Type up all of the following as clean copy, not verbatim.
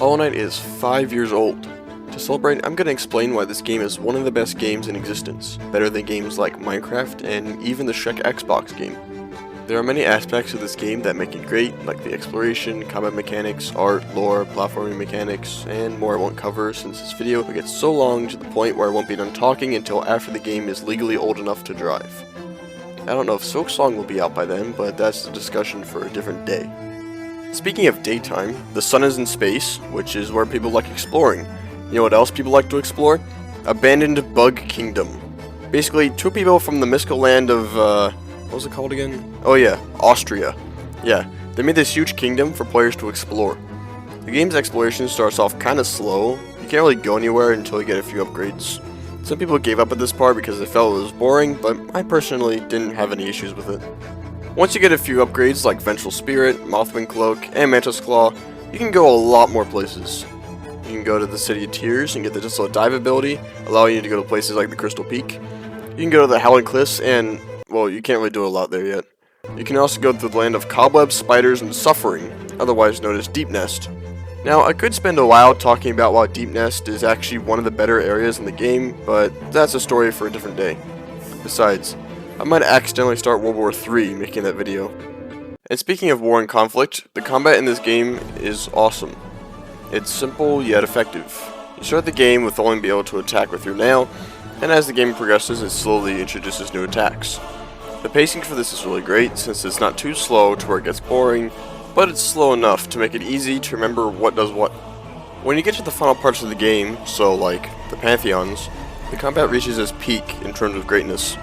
Hollow Knight is 5 years old. To celebrate, I'm going to explain why this game is one of the best games in existence, better than games like Minecraft and even the Shrek Xbox game. There are many aspects of this game that make it great, like the exploration, combat mechanics, art, lore, platforming mechanics, and more I won't cover since this video gets so long to the point where I won't be done talking until after the game is legally old enough to drive. I don't know if Silksong will be out by then, but that's a discussion for a different day. Speaking of daytime, the sun is in space, which is where people like exploring. You know what else people like to explore? Abandoned Bug Kingdom. Basically, two people from the mystical land of, what was it called again? Oh yeah, Austria. Yeah, they made this huge kingdom for players to explore. The game's exploration starts off kinda slow. You can't really go anywhere until you get a few upgrades. Some people gave up at this part because they felt it was boring, but I personally didn't have any issues with it. Once you get a few upgrades like Vengeful Spirit, Mothwing Cloak, and Mantis Claw, you can go a lot more places. You can go to the City of Tears and get the Desolate Dive ability, allowing you to go to places like the Crystal Peak. You can go to the Howling Cliffs and, well, you can't really do a lot there yet. You can also go to the land of Cobwebs, Spiders, and Suffering, otherwise known as Deep Nest. Now, I could spend a while talking about why Deep Nest is actually one of the better areas in the game, but that's a story for a different day. Besides, I might accidentally start World War III making that video. And speaking of war and conflict, the combat in this game is awesome. It's simple yet effective. You start the game with only being able to attack with your nail, and as the game progresses it slowly introduces new attacks. The pacing for this is really great since it's not too slow to where it gets boring, but it's slow enough to make it easy to remember what does what. When you get to the final parts of the game, so like the Pantheons, the combat reaches its peak in terms of greatness.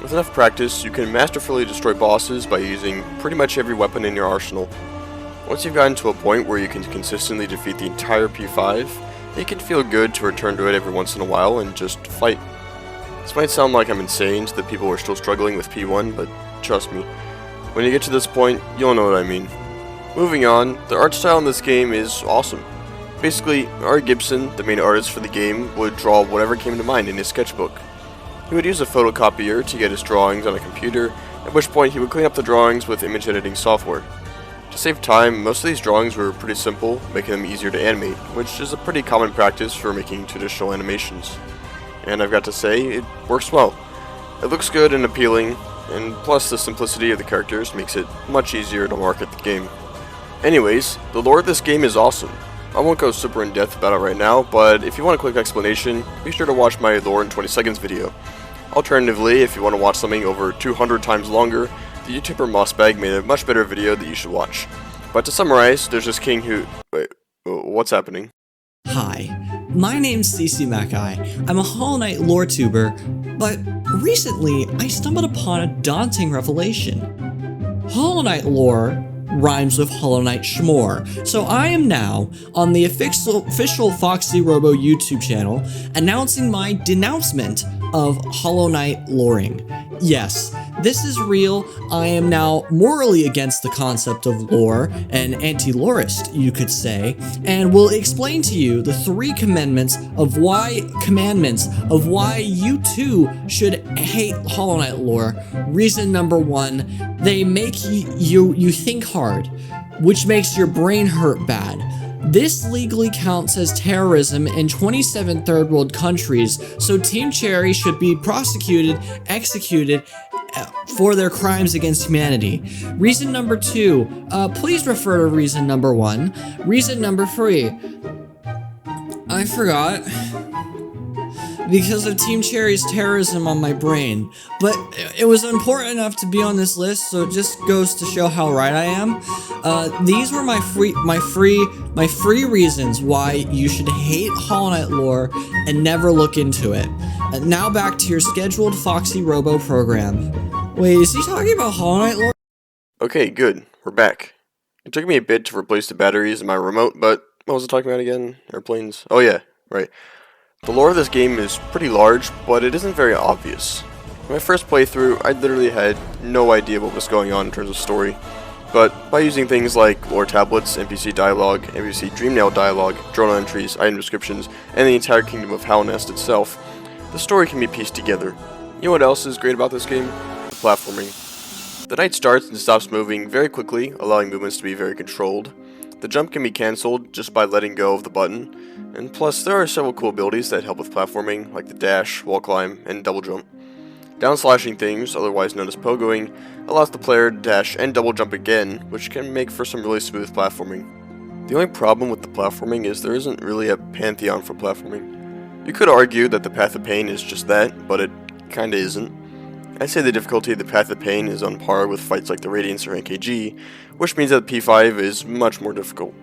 With enough practice, you can masterfully destroy bosses by using pretty much every weapon in your arsenal. Once you've gotten to a point where you can consistently defeat the entire P5, it can feel good to return to it every once in a while and just fight. This might sound like I'm insane to the people who are still struggling with P1, but trust me, when you get to this point, you'll know what I mean. Moving on, the art style in this game is awesome. Basically, Art Gibson, the main artist for the game, would draw whatever came to mind in his sketchbook. He would use a photocopier to get his drawings on a computer, at which point he would clean up the drawings with image editing software. To save time, most of these drawings were pretty simple, making them easier to animate, which is a pretty common practice for making traditional animations. And I've got to say, it works well. It looks good and appealing, and plus the simplicity of the characters makes it much easier to market the game. Anyways, the lore of this game is awesome. I won't go super in depth about it right now, but if you want a quick explanation, be sure to watch my lore in 20 seconds video. Alternatively, if you want to watch something over 200 times longer, the YouTuber Mossbag made a much better video that you should watch. But to summarize, there's this king who... Wait, what's happening? Hi, my name's Ccmaci. I'm a Hollow Knight lore tuber, but recently I stumbled upon a daunting revelation. Hollow Knight lore rhymes with Hollow Knight Schmore, so I am now on the official Foxy Robo YouTube channel announcing my denouncement of Hollow Knight loring. Yes, this is real. I am now morally against the concept of lore, an anti-lorist, you could say, and will explain to you the three commandments of why you too should hate Hollow Knight lore. Reason number one, they make you think hard, which makes your brain hurt bad. This legally counts as terrorism in 27 third world countries, so Team Cherry should be prosecuted, executed for their crimes against humanity. Reason number two, please refer to reason number one. Reason number three, I forgot. Because of Team Cherry's terrorism on my brain. But it was important enough to be on this list, so it just goes to show how right I am. These were my free reasons why you should hate Hollow Knight lore and never look into it. Now back to your scheduled Foxy Robo program. Wait, is he talking about Hollow Knight lore? Okay, good. We're back. It took me a bit to replace the batteries in my remote, but what was I talking about again? Airplanes? Oh yeah, right. The lore of this game is pretty large, but it isn't very obvious. In my first playthrough, I literally had no idea what was going on in terms of story, but by using things like lore tablets, NPC dialogue, NPC Dreamnail dialogue, journal entries, item descriptions, and the entire kingdom of Howlnest itself, the story can be pieced together. You know what else is great about this game? The platforming. The knight starts and stops moving very quickly, allowing movements to be very controlled. The jump can be cancelled just by letting go of the button, and plus there are several cool abilities that help with platforming, like the dash, wall climb, and double jump. Down slashing things, otherwise known as pogoing, allows the player to dash and double jump again, which can make for some really smooth platforming. The only problem with the platforming is there isn't really a pantheon for platforming. You could argue that the Path of Pain is just that, but it kinda isn't. I'd say the difficulty of the Path of Pain is on par with fights like the Radiance or NKG, which means that P5 is much more difficult.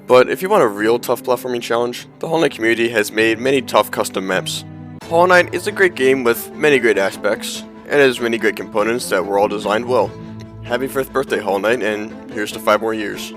But if you want a real tough platforming challenge, the Hornet community has made many tough custom maps. Hollow Knight is a great game with many great aspects, and has many great components that were all designed well. Happy 5th birthday, Hollow Knight, and here's to 5 more years.